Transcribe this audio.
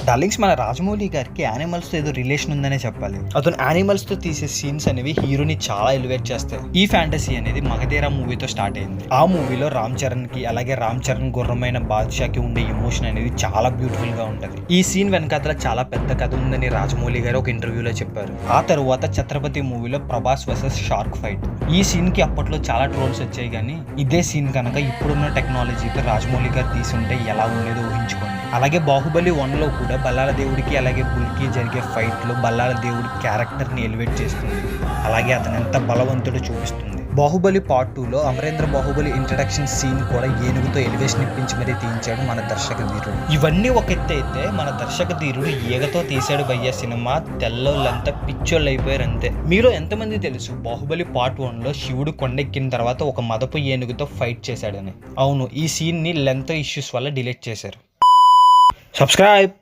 Darlings, మన రాజమౌళి గారికి animals తో ఏదో రిలేషన్ ఉందనే చెప్పాలి. అతను యానిమల్స్ తో తీసే సీన్స్ అనేవి హీరోని చాలా ఎలివేట్ చేస్తాయి. ఈ ఫ్యాంటసీ అనేది మగధీర మూవీతో స్టార్ట్ అయింది. ఆ మూవీలో రామ్ చరణ్ కి అలాగే రామ్ చరణ్ గుర్రమైన బాద్షాకి ఉండే ఎమోషన్ అనేది చాలా బ్యూటిఫుల్ గా ఉంటది. ఈ సీన్ వెనకాతల చాలా పెద్ద కథ ఉందని రాజమౌళి గారు ఒక ఇంటర్వ్యూలో చెప్పారు. ఆ తరువాత ఛత్రపతి మూవీలో ప్రభాస్ వర్సెస్ షార్క్ ఫైట్. ఈ సీన్ కి అప్పట్లో చాలా ట్రోల్స్ వచ్చాయి, కానీ ఇదే సీన్ కనుక ఇప్పుడున్న టెక్నాలజీతో రాజమౌళి గారు తీసుంటే ఎలా ఉండేదో ఊహించుకోండి. అలాగే బాహుబలి 1 లో కూడా బల్లాల దేవుడికి అలాగే బుల్కి జరిగే ఫైట్ లో బల్లాల దేవుడి క్యారెక్టర్ ని ఎలివేట్ చేస్తుంది. అలాగే అతను ఎంత బలవంతుడో చూపిస్తుంది. బాహుబలి పార్ట్ 2లో అమరేంద్ర బాహుబలి ఇంట్రడక్షన్ సీన్ కూడా ఏనుగుతో ఎలివేషన్ ఇప్పించి మరీ తీయించాడు మన దర్శక ధీరుడు. ఇవన్నీ ఒక ఎత్తు అయితే, మన దర్శక ధీరుడు ఈగతో తీసాడు భయ్య సినిమా. తెల్లోళ్ళంతా పిచ్చోళ్ళు అయిపోయారు అంతే. మీలో ఎంతమంది తెలుసు బాహుబలి పార్ట్ 1లో శివుడు కొండెక్కిన తర్వాత ఒక మదపు ఏనుగుతో ఫైట్ చేశాడని? అవును, ఈ సీన్ ని లెంత్ ఇష్యూస్ వల్ల డిలీట్ చేశారు. సబ్స్క్రైబ్.